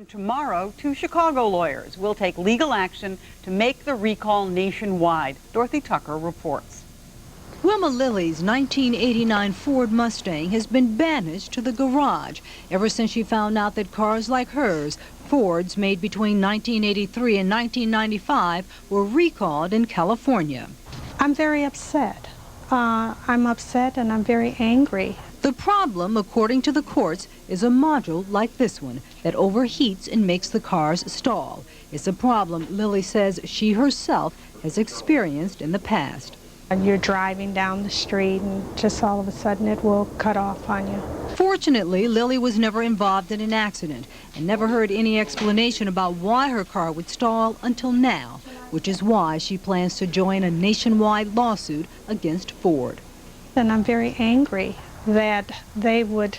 Tomorrow, two Chicago lawyers will take legal action to make the recall nationwide. Dorothy Tucker reports. Wilma Lilly's 1989 Ford Mustang has been banished to the garage ever since she found out that cars like hers, Fords made between 1983 and 1995, were recalled in California. I'm very upset. I'm upset and I'm very angry. The problem, according to the courts, is a module like this one that overheats and makes the cars stall. It's a problem Lilly says she herself has experienced in the past. And you're driving down the street and just all of a sudden it will cut off on you. Fortunately, Lilly was never involved in an accident and never heard any explanation about why her car would stall until now, which is why she plans to join a nationwide lawsuit against Ford. And I'm very angry that they would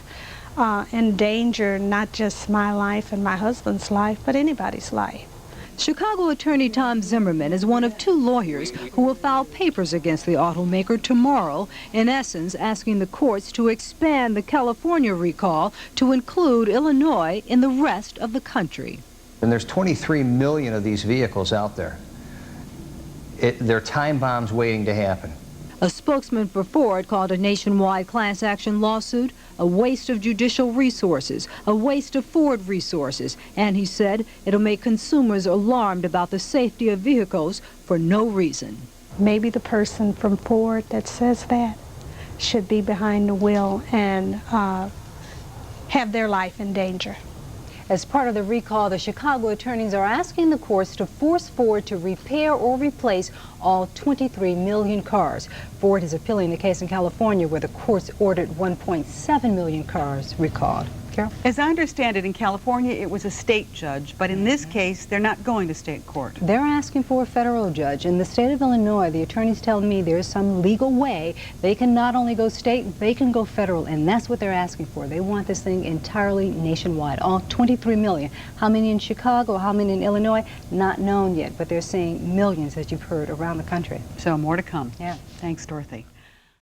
endanger not just my life and my husband's life, but anybody's life. Chicago attorney Tom Zimmerman is one of two lawyers who will file papers against the automaker tomorrow, in essence asking the courts to expand the California recall to include Illinois in the rest of the country. And there's 23 million of these vehicles out there. They're time bombs waiting to happen. A spokesman for Ford called a nationwide class action lawsuit a waste of judicial resources, a waste of Ford resources, and he said it'll make consumers alarmed about the safety of vehicles for no reason. Maybe the person from Ford that says that should be behind the wheel and have their life in danger. As part of the recall, the Chicago attorneys are asking the courts to force Ford to repair or replace all 23 million cars. Ford is appealing the case in California where the courts ordered 1.7 million cars recalled. Carol? As I understand it, in California it was a state judge, but in this case they're not going to state court. They're asking for a federal judge. In the state of Illinois, the attorneys tell me there's some legal way they can not only go state, they can go federal, and that's what they're asking for. They want this thing entirely nationwide, all 23 million. How many in Chicago, how many in Illinois? Not known yet, but they're saying millions, as you've heard, around the country. So more to come. Yeah. Thanks, Dorothy.